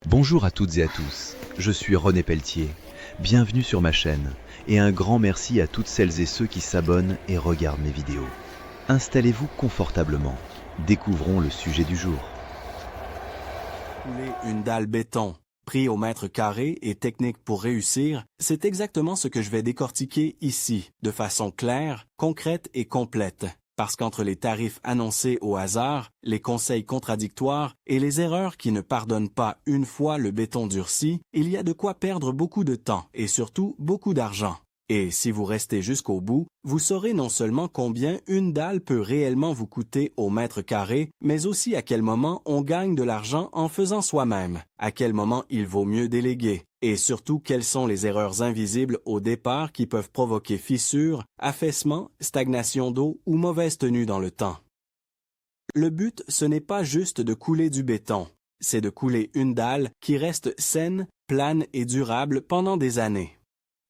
Bonjour à toutes et à tous, je suis René Pelletier. Bienvenue sur ma chaîne et un grand merci à toutes celles et ceux qui s'abonnent et regardent mes vidéos. Installez-vous confortablement, découvrons le sujet du jour. Couler une dalle béton, prix au mètre carré et technique pour réussir, c'est exactement ce que je vais décortiquer ici, de façon claire, concrète et complète. Parce qu'entre les tarifs annoncés au hasard, les conseils contradictoires et les erreurs qui ne pardonnent pas une fois le béton durci, il y a de quoi perdre beaucoup de temps et surtout beaucoup d'argent. Et si vous restez jusqu'au bout, vous saurez non seulement combien une dalle peut réellement vous coûter au mètre carré, mais aussi à quel moment on gagne de l'argent en faisant soi-même, à quel moment il vaut mieux déléguer, et surtout quelles sont les erreurs invisibles au départ qui peuvent provoquer fissures, affaissement, stagnation d'eau ou mauvaise tenue dans le temps. Le but, ce n'est pas juste de couler du béton, c'est de couler une dalle qui reste saine, plane et durable pendant des années.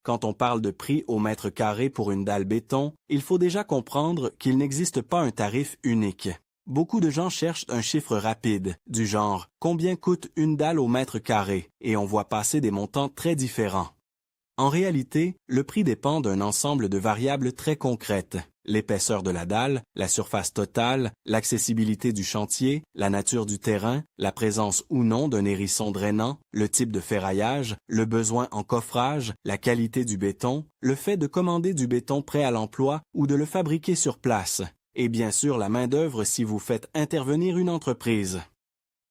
Quand on parle de prix au mètre carré pour une dalle béton, il faut déjà comprendre qu'il n'existe pas un tarif unique. Beaucoup de gens cherchent un chiffre rapide, du genre « Combien coûte une dalle au mètre carré ?» et on voit passer des montants très différents. En réalité, le prix dépend d'un ensemble de variables très concrètes. L'épaisseur de la dalle, la surface totale, l'accessibilité du chantier, la nature du terrain, la présence ou non d'un hérisson drainant, le type de ferraillage, le besoin en coffrage, la qualité du béton, le fait de commander du béton prêt à l'emploi ou de le fabriquer sur place, et bien sûr la main-d'œuvre si vous faites intervenir une entreprise.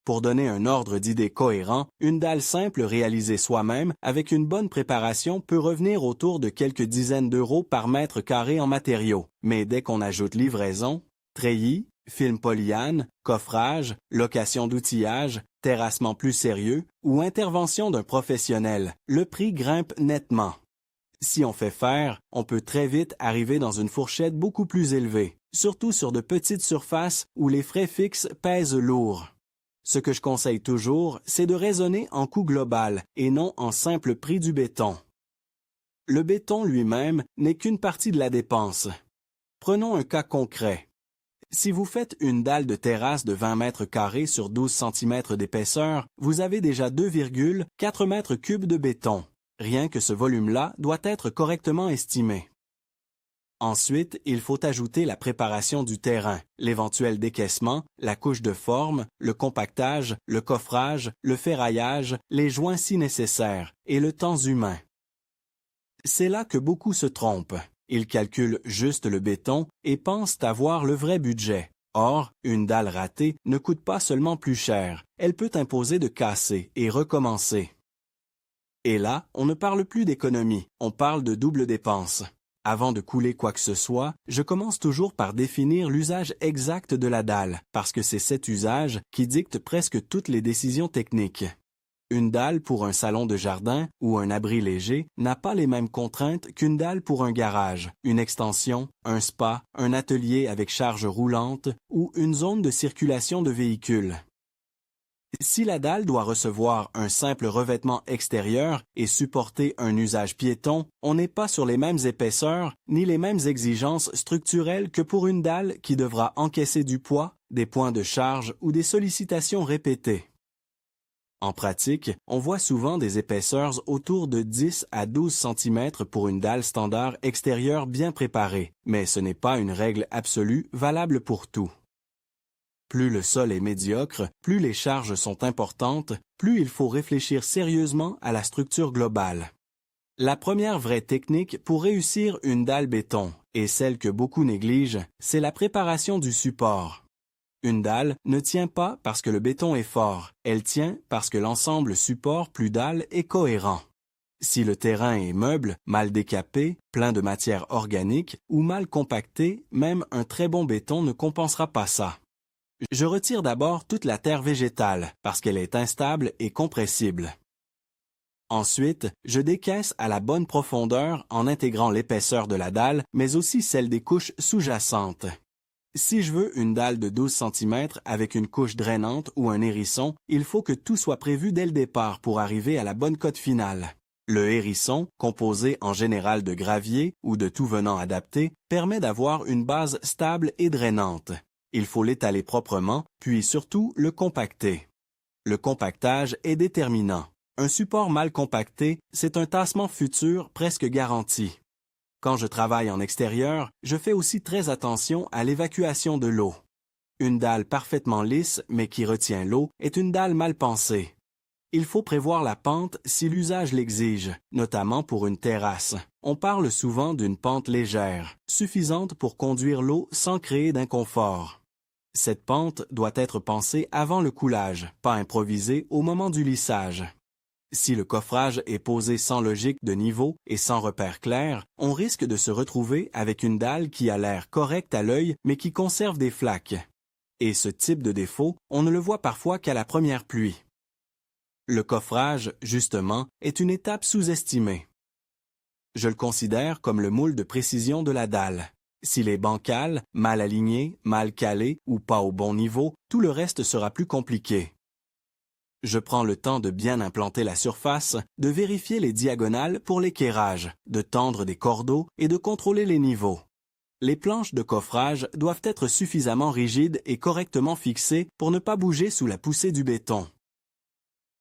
Pour donner un ordre d'idée cohérent, une dalle simple réalisée soi-même avec une bonne préparation peut revenir autour de quelques dizaines d'euros par mètre carré en matériaux. Mais dès qu'on ajoute livraison, treillis, film polyane, coffrage, location d'outillage, terrassement plus sérieux ou intervention d'un professionnel, le prix grimpe nettement. Si on fait faire, on peut très vite arriver dans une fourchette beaucoup plus élevée, surtout sur de petites surfaces où les frais fixes pèsent lourd. Ce que je conseille toujours, c'est de raisonner en coût global et non en simple prix du béton. Le béton lui-même n'est qu'une partie de la dépense. Prenons un cas concret. Si vous faites une dalle de terrasse de 20 mètres carrés sur 12 cm d'épaisseur, vous avez déjà 2,4 mètres cubes de béton. Rien que ce volume-là doit être correctement estimé. Ensuite, il faut ajouter la préparation du terrain, l'éventuel décaissement, la couche de forme, le compactage, le coffrage, le ferraillage, les joints si nécessaires, et le temps humain. C'est là que beaucoup se trompent. Ils calculent juste le béton et pensent avoir le vrai budget. Or, une dalle ratée ne coûte pas seulement plus cher, elle peut imposer de casser et recommencer. Et là, on ne parle plus d'économie, on parle de double dépense. Avant de couler quoi que ce soit, je commence toujours par définir l'usage exact de la dalle, parce que c'est cet usage qui dicte presque toutes les décisions techniques. Une dalle pour un salon de jardin ou un abri léger n'a pas les mêmes contraintes qu'une dalle pour un garage, une extension, un spa, un atelier avec charge roulante ou une zone de circulation de véhicules. Si la dalle doit recevoir un simple revêtement extérieur et supporter un usage piéton, on n'est pas sur les mêmes épaisseurs ni les mêmes exigences structurelles que pour une dalle qui devra encaisser du poids, des points de charge ou des sollicitations répétées. En pratique, on voit souvent des épaisseurs autour de 10 à 12 cm pour une dalle standard extérieure bien préparée, mais ce n'est pas une règle absolue valable pour tout. Plus le sol est médiocre, plus les charges sont importantes, plus il faut réfléchir sérieusement à la structure globale. La première vraie technique pour réussir une dalle béton, et celle que beaucoup négligent, c'est la préparation du support. Une dalle ne tient pas parce que le béton est fort, elle tient parce que l'ensemble support plus dalle est cohérent. Si le terrain est meuble, mal décapé, plein de matière organique ou mal compacté, même un très bon béton ne compensera pas ça. Je retire d'abord toute la terre végétale parce qu'elle est instable et compressible. Ensuite, je décaisse à la bonne profondeur en intégrant l'épaisseur de la dalle, mais aussi celle des couches sous-jacentes. Si je veux une dalle de 12 cm avec une couche drainante ou un hérisson, il faut que tout soit prévu dès le départ pour arriver à la bonne cote finale. Le hérisson, composé en général de gravier ou de tout venant adapté, permet d'avoir une base stable et drainante. Il faut l'étaler proprement, puis surtout le compacter. Le compactage est déterminant. Un support mal compacté, c'est un tassement futur presque garanti. Quand je travaille en extérieur, je fais aussi très attention à l'évacuation de l'eau. Une dalle parfaitement lisse, mais qui retient l'eau, est une dalle mal pensée. Il faut prévoir la pente si l'usage l'exige, notamment pour une terrasse. On parle souvent d'une pente légère, suffisante pour conduire l'eau sans créer d'inconfort. Cette pente doit être pensée avant le coulage, pas improvisée au moment du lissage. Si le coffrage est posé sans logique de niveau et sans repère clair, on risque de se retrouver avec une dalle qui a l'air correcte à l'œil mais qui conserve des flaques. Et ce type de défaut, on ne le voit parfois qu'à la première pluie. Le coffrage, justement, est une étape sous-estimée. Je le considère comme le moule de précision de la dalle. S'il est bancal, mal aligné, mal calé ou pas au bon niveau, tout le reste sera plus compliqué. Je prends le temps de bien implanter la surface, de vérifier les diagonales pour l'équerrage, de tendre des cordeaux et de contrôler les niveaux. Les planches de coffrage doivent être suffisamment rigides et correctement fixées pour ne pas bouger sous la poussée du béton.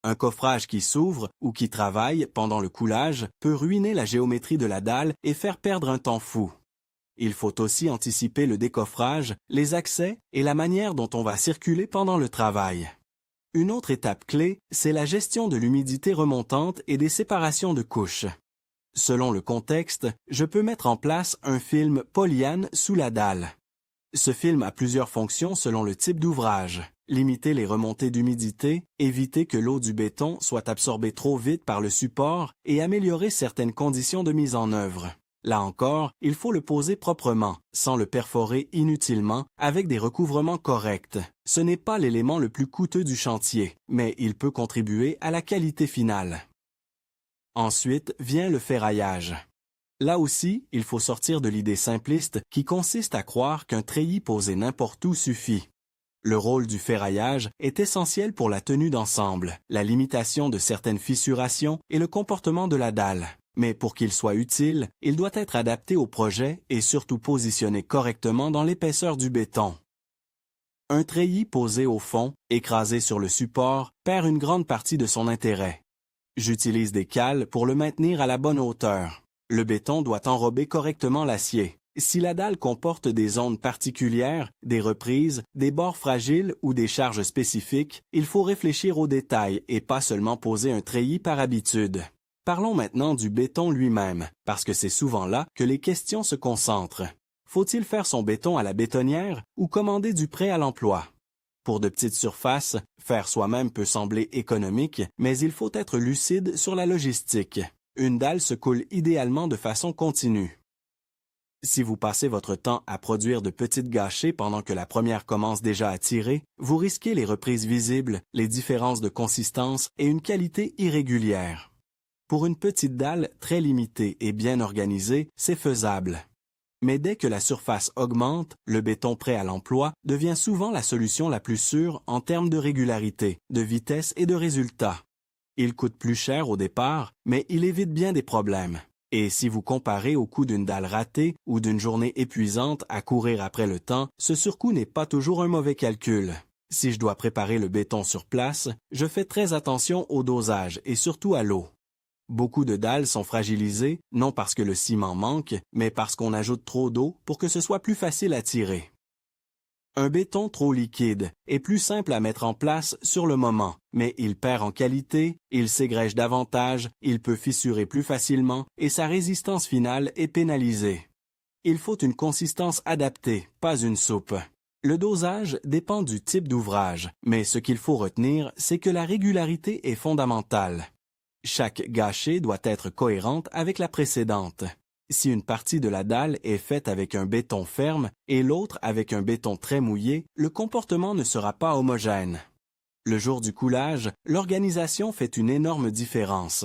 Un coffrage qui s'ouvre ou qui travaille pendant le coulage peut ruiner la géométrie de la dalle et faire perdre un temps fou. Il faut aussi anticiper le décoffrage, les accès et la manière dont on va circuler pendant le travail. Une autre étape clé, c'est la gestion de l'humidité remontante et des séparations de couches. Selon le contexte, je peux mettre en place un film polyane sous la dalle. Ce film a plusieurs fonctions selon le type d'ouvrage. Limiter les remontées d'humidité, éviter que l'eau du béton soit absorbée trop vite par le support et améliorer certaines conditions de mise en œuvre. Là encore, il faut le poser proprement, sans le perforer inutilement, avec des recouvrements corrects. Ce n'est pas l'élément le plus coûteux du chantier, mais il peut contribuer à la qualité finale. Ensuite vient le ferraillage. Là aussi, il faut sortir de l'idée simpliste qui consiste à croire qu'un treillis posé n'importe où suffit. Le rôle du ferraillage est essentiel pour la tenue d'ensemble, la limitation de certaines fissurations et le comportement de la dalle. Mais pour qu'il soit utile, il doit être adapté au projet et surtout positionné correctement dans l'épaisseur du béton. Un treillis posé au fond, écrasé sur le support, perd une grande partie de son intérêt. J'utilise des cales pour le maintenir à la bonne hauteur. Le béton doit enrober correctement l'acier. Si la dalle comporte des zones particulières, des reprises, des bords fragiles ou des charges spécifiques, il faut réfléchir aux détails et pas seulement poser un treillis par habitude. Parlons maintenant du béton lui-même, parce que c'est souvent là que les questions se concentrent. Faut-il faire son béton à la bétonnière ou commander du prêt à l'emploi? Pour de petites surfaces, faire soi-même peut sembler économique, mais il faut être lucide sur la logistique. Une dalle se coule idéalement de façon continue. Si vous passez votre temps à produire de petites gâchées pendant que la première commence déjà à tirer, vous risquez les reprises visibles, les différences de consistance et une qualité irrégulière. Pour une petite dalle très limitée et bien organisée, c'est faisable. Mais dès que la surface augmente, le béton prêt à l'emploi devient souvent la solution la plus sûre en termes de régularité, de vitesse et de résultat. Il coûte plus cher au départ, mais il évite bien des problèmes. Et si vous comparez au coût d'une dalle ratée ou d'une journée épuisante à courir après le temps, ce surcoût n'est pas toujours un mauvais calcul. Si je dois préparer le béton sur place, je fais très attention au dosage et surtout à l'eau. Beaucoup de dalles sont fragilisées, non parce que le ciment manque, mais parce qu'on ajoute trop d'eau pour que ce soit plus facile à tirer. Un béton trop liquide est plus simple à mettre en place sur le moment, mais il perd en qualité, il s'égrège davantage, il peut fissurer plus facilement et sa résistance finale est pénalisée. Il faut une consistance adaptée, pas une soupe. Le dosage dépend du type d'ouvrage, mais ce qu'il faut retenir, c'est que la régularité est fondamentale. Chaque gâchée doit être cohérente avec la précédente. Si une partie de la dalle est faite avec un béton ferme et l'autre avec un béton très mouillé, le comportement ne sera pas homogène. Le jour du coulage, l'organisation fait une énorme différence.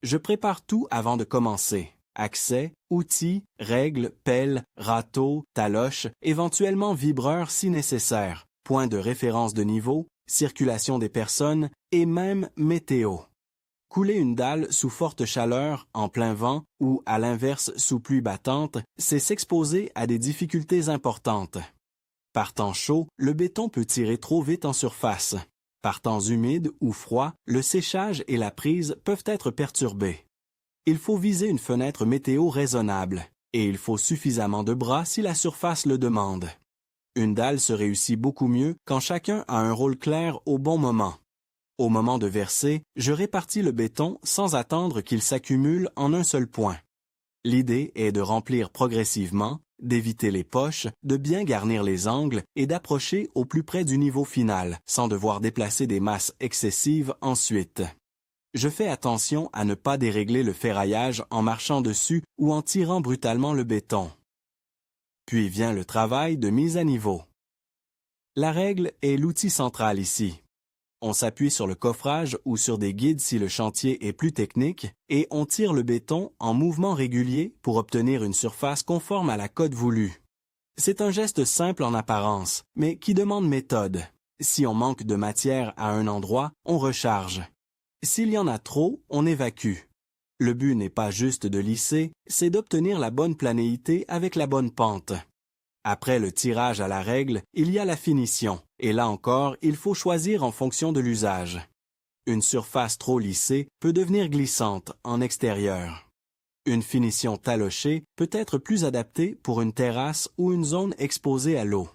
Je prépare tout avant de commencer. Accès, outils, règles, pelles, râteaux, taloches, éventuellement vibreurs si nécessaire, points de référence de niveau, circulation des personnes et même météo. Couler une dalle sous forte chaleur, en plein vent, ou à l'inverse sous pluie battante, c'est s'exposer à des difficultés importantes. Par temps chaud, le béton peut tirer trop vite en surface. Par temps humide ou froid, le séchage et la prise peuvent être perturbés. Il faut viser une fenêtre météo raisonnable, et il faut suffisamment de bras si la surface le demande. Une dalle se réussit beaucoup mieux quand chacun a un rôle clair au bon moment. Au moment de verser, je répartis le béton sans attendre qu'il s'accumule en un seul point. L'idée est de remplir progressivement, d'éviter les poches, de bien garnir les angles et d'approcher au plus près du niveau final, sans devoir déplacer des masses excessives ensuite. Je fais attention à ne pas dérégler le ferraillage en marchant dessus ou en tirant brutalement le béton. Puis vient le travail de mise à niveau. La règle est l'outil central ici. On s'appuie sur le coffrage ou sur des guides si le chantier est plus technique et on tire le béton en mouvement régulier pour obtenir une surface conforme à la cote voulue. C'est un geste simple en apparence, mais qui demande méthode. Si on manque de matière à un endroit, on recharge. S'il y en a trop, on évacue. Le but n'est pas juste de lisser, c'est d'obtenir la bonne planéité avec la bonne pente. Après le tirage à la règle, il y a la finition, et là encore, il faut choisir en fonction de l'usage. Une surface trop lissée peut devenir glissante en extérieur. Une finition talochée peut être plus adaptée pour une terrasse ou une zone exposée à l'eau.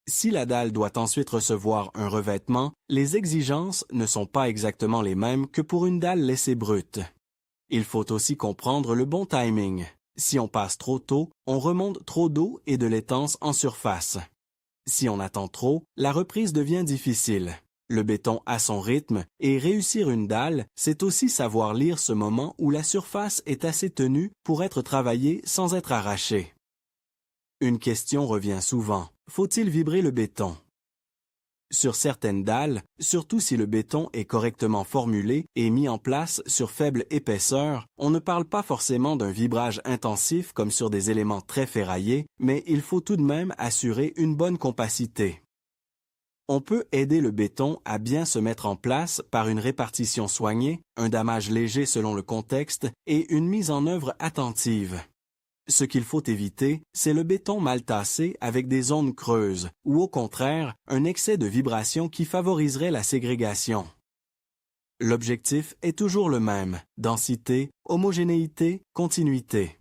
Si la dalle doit ensuite recevoir un revêtement, les exigences ne sont pas exactement les mêmes que pour une dalle laissée brute. Il faut aussi comprendre le bon timing. Si on passe trop tôt, on remonte trop d'eau et de l'étance en surface. Si on attend trop, la reprise devient difficile. Le béton a son rythme et réussir une dalle, c'est aussi savoir lire ce moment où la surface est assez tenue pour être travaillée sans être arrachée. Une question revient souvent. Faut-il vibrer le béton? Sur certaines dalles, surtout si le béton est correctement formulé et mis en place sur faible épaisseur, on ne parle pas forcément d'un vibrage intensif comme sur des éléments très ferraillés, mais il faut tout de même assurer une bonne compacité. On peut aider le béton à bien se mettre en place par une répartition soignée, un damage léger selon le contexte et une mise en œuvre attentive. Ce qu'il faut éviter, c'est le béton mal tassé avec des zones creuses, ou au contraire, un excès de vibration qui favoriserait la ségrégation. L'objectif est toujours le même, densité, homogénéité, continuité.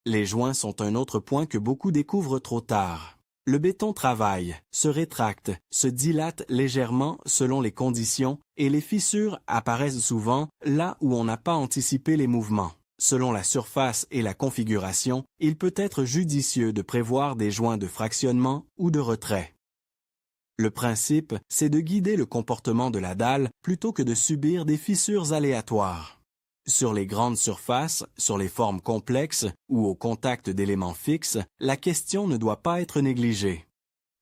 Les joints sont un autre point que beaucoup découvrent trop tard. Le béton travaille, se rétracte, se dilate légèrement selon les conditions et les fissures apparaissent souvent là où on n'a pas anticipé les mouvements. Selon la surface et la configuration, il peut être judicieux de prévoir des joints de fractionnement ou de retrait. Le principe, c'est de guider le comportement de la dalle plutôt que de subir des fissures aléatoires. Sur les grandes surfaces, sur les formes complexes ou au contact d'éléments fixes, la question ne doit pas être négligée.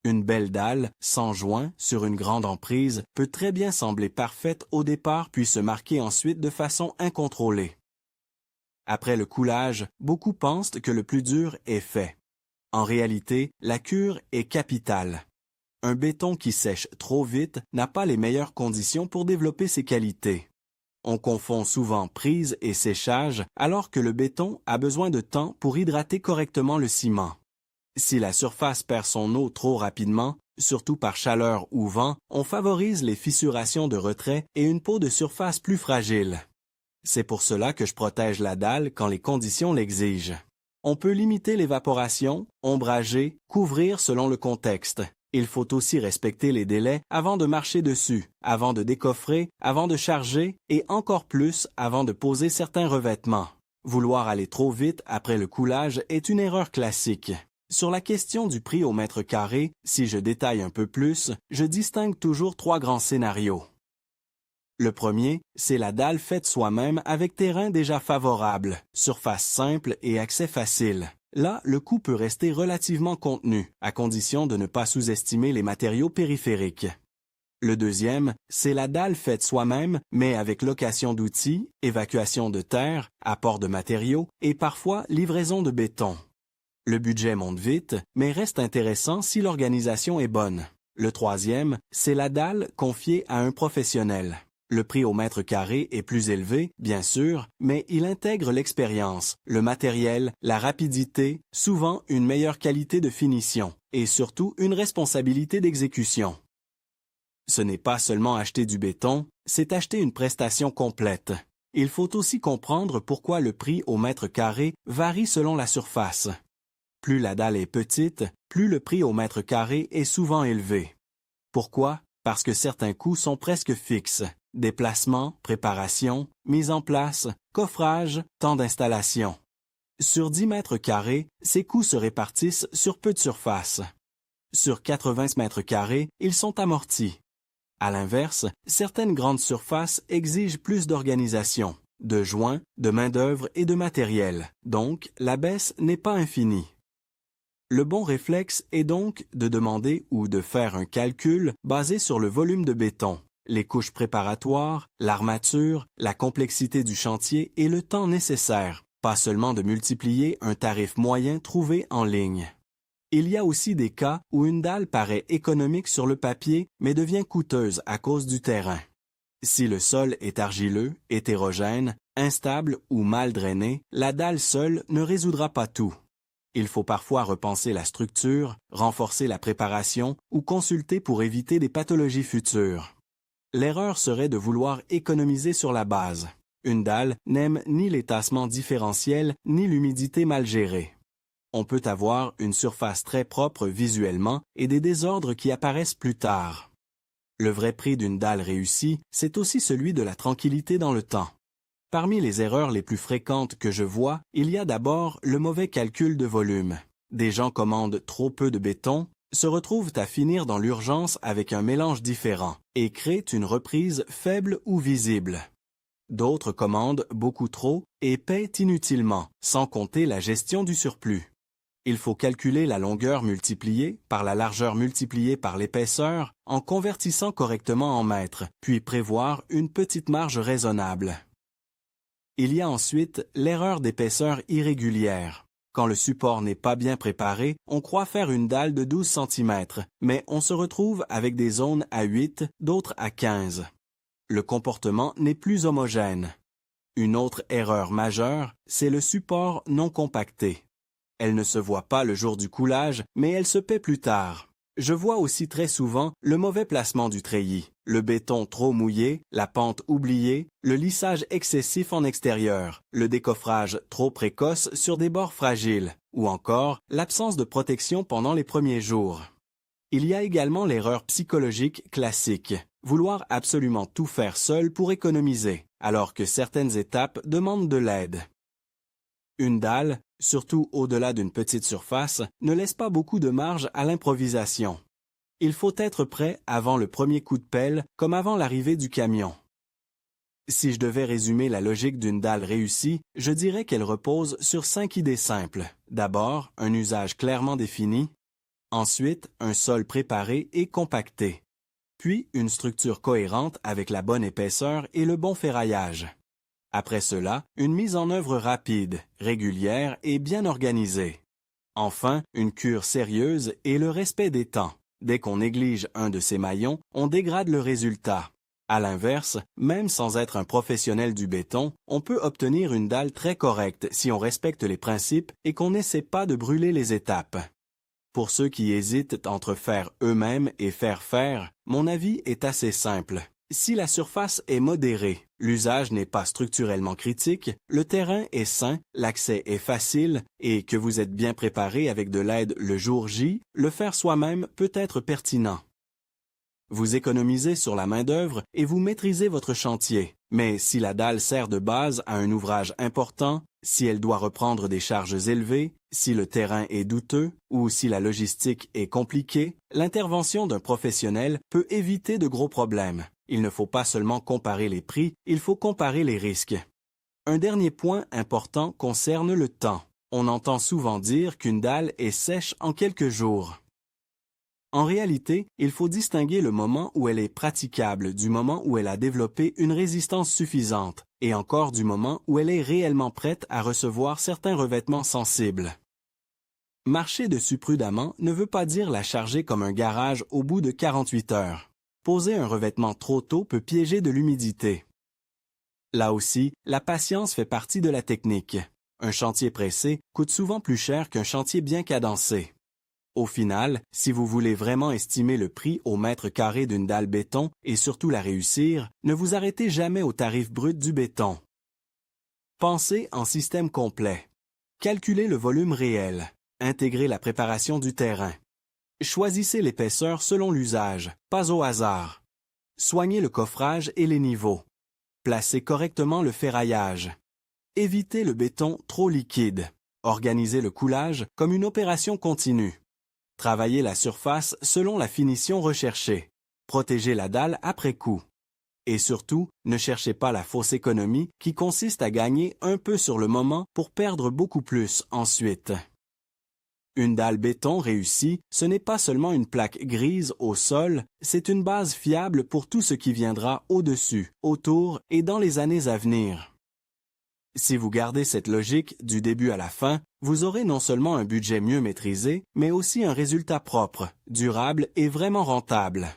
Une belle dalle, sans joint, sur une grande emprise, peut très bien sembler parfaite au départ puis se marquer ensuite de façon incontrôlée. Après le coulage, beaucoup pensent que le plus dur est fait. En réalité, la cure est capitale. Un béton qui sèche trop vite n'a pas les meilleures conditions pour développer ses qualités. On confond souvent prise et séchage alors que le béton a besoin de temps pour hydrater correctement le ciment. Si la surface perd son eau trop rapidement, surtout par chaleur ou vent, on favorise les fissurations de retrait et une peau de surface plus fragile. C'est pour cela que je protège la dalle quand les conditions l'exigent. On peut limiter l'évaporation, ombrager, couvrir selon le contexte. Il faut aussi respecter les délais avant de marcher dessus, avant de décoffrer, avant de charger et encore plus avant de poser certains revêtements. Vouloir aller trop vite après le coulage est une erreur classique. Sur la question du prix au mètre carré, si je détaille un peu plus, je distingue toujours 3 grands scénarios. Le premier, c'est la dalle faite soi-même avec terrain déjà favorable, surface simple et accès facile. Là, le coût peut rester relativement contenu, à condition de ne pas sous-estimer les matériaux périphériques. Le deuxième, c'est la dalle faite soi-même, mais avec location d'outils, évacuation de terre, apport de matériaux et parfois livraison de béton. Le budget monte vite, mais reste intéressant si l'organisation est bonne. Le troisième, c'est la dalle confiée à un professionnel. Le prix au mètre carré est plus élevé, bien sûr, mais il intègre l'expérience, le matériel, la rapidité, souvent une meilleure qualité de finition, et surtout une responsabilité d'exécution. Ce n'est pas seulement acheter du béton, c'est acheter une prestation complète. Il faut aussi comprendre pourquoi le prix au mètre carré varie selon la surface. Plus la dalle est petite, plus le prix au mètre carré est souvent élevé. Pourquoi? Parce que certains coûts sont presque fixes. Déplacement, préparation, mise en place, coffrage, temps d'installation. Sur 10 mètres carrés, ces coûts se répartissent sur peu de surface. Sur 80 mètres carrés, ils sont amortis. À l'inverse, certaines grandes surfaces exigent plus d'organisation, de joints, de main-d'œuvre et de matériel. Donc, la baisse n'est pas infinie. Le bon réflexe est donc de demander ou de faire un calcul basé sur le volume de béton, les couches préparatoires, l'armature, la complexité du chantier et le temps nécessaire, pas seulement de multiplier un tarif moyen trouvé en ligne. Il y a aussi des cas où une dalle paraît économique sur le papier mais devient coûteuse à cause du terrain. Si le sol est argileux, hétérogène, instable ou mal drainé, la dalle seule ne résoudra pas tout. Il faut parfois repenser la structure, renforcer la préparation ou consulter pour éviter des pathologies futures. L'erreur serait de vouloir économiser sur la base. Une dalle n'aime ni les tassements différentiels ni l'humidité mal gérée. On peut avoir une surface très propre visuellement et des désordres qui apparaissent plus tard. Le vrai prix d'une dalle réussie, c'est aussi celui de la tranquillité dans le temps. Parmi les erreurs les plus fréquentes que je vois, il y a d'abord le mauvais calcul de volume. Des gens commandent trop peu de béton, se retrouvent à finir dans l'urgence avec un mélange différent et créent une reprise faible ou visible. D'autres commandent beaucoup trop et paient inutilement, sans compter la gestion du surplus. Il faut calculer la longueur multipliée par la largeur multipliée par l'épaisseur en convertissant correctement en mètres, puis prévoir une petite marge raisonnable. Il y a ensuite l'erreur d'épaisseur irrégulière. Quand le support n'est pas bien préparé, on croit faire une dalle de 12 cm, mais on se retrouve avec des zones à 8, d'autres à 15. Le comportement n'est plus homogène. Une autre erreur majeure, c'est le support non compacté. Elle ne se voit pas le jour du coulage, mais elle se paie plus tard. Je vois aussi très souvent le mauvais placement du treillis, le béton trop mouillé, la pente oubliée, le lissage excessif en extérieur, le décoffrage trop précoce sur des bords fragiles, ou encore l'absence de protection pendant les premiers jours. Il y a également l'erreur psychologique classique, vouloir absolument tout faire seul pour économiser, alors que certaines étapes demandent de l'aide. Une dalle, surtout au-delà d'une petite surface, ne laisse pas beaucoup de marge à l'improvisation. Il faut être prêt avant le premier coup de pelle comme avant l'arrivée du camion. Si je devais résumer la logique d'une dalle réussie, je dirais qu'elle repose sur 5 idées simples. D'abord, un usage clairement défini. Ensuite, un sol préparé et compacté. Puis, une structure cohérente avec la bonne épaisseur et le bon ferraillage. Après cela, une mise en œuvre rapide, régulière et bien organisée. Enfin, une cure sérieuse et le respect des temps. Dès qu'on néglige un de ces maillons, on dégrade le résultat. À l'inverse, même sans être un professionnel du béton, on peut obtenir une dalle très correcte si on respecte les principes et qu'on n'essaie pas de brûler les étapes. Pour ceux qui hésitent entre faire eux-mêmes et faire faire, mon avis est assez simple. Si la surface est modérée, l'usage n'est pas structurellement critique, le terrain est sain, l'accès est facile et que vous êtes bien préparé avec de l'aide le jour J, le faire soi-même peut être pertinent. Vous économisez sur la main-d'œuvre et vous maîtrisez votre chantier. Mais si la dalle sert de base à un ouvrage important, si elle doit reprendre des charges élevées, si le terrain est douteux ou si la logistique est compliquée, l'intervention d'un professionnel peut éviter de gros problèmes. Il ne faut pas seulement comparer les prix, il faut comparer les risques. Un dernier point important concerne le temps. On entend souvent dire qu'une dalle est sèche en quelques jours. En réalité, il faut distinguer le moment où elle est praticable du moment où elle a développé une résistance suffisante, et encore du moment où elle est réellement prête à recevoir certains revêtements sensibles. Marcher dessus prudemment ne veut pas dire la charger comme un garage au bout de 48 heures. Poser un revêtement trop tôt peut piéger de l'humidité. Là aussi, la patience fait partie de la technique. Un chantier pressé coûte souvent plus cher qu'un chantier bien cadencé. Au final, si vous voulez vraiment estimer le prix au mètre carré d'une dalle béton et surtout la réussir, ne vous arrêtez jamais au tarif brut du béton. Pensez en système complet. Calculez le volume réel. Intégrez la préparation du terrain. Choisissez l'épaisseur selon l'usage, pas au hasard. Soignez le coffrage et les niveaux. Placez correctement le ferraillage. Évitez le béton trop liquide. Organisez le coulage comme une opération continue. Travaillez la surface selon la finition recherchée. Protégez la dalle après coup. Et surtout, ne cherchez pas la fausse économie qui consiste à gagner un peu sur le moment pour perdre beaucoup plus ensuite. Une dalle béton réussie, ce n'est pas seulement une plaque grise au sol, c'est une base fiable pour tout ce qui viendra au-dessus, autour et dans les années à venir. Si vous gardez cette logique du début à la fin, vous aurez non seulement un budget mieux maîtrisé, mais aussi un résultat propre, durable et vraiment rentable.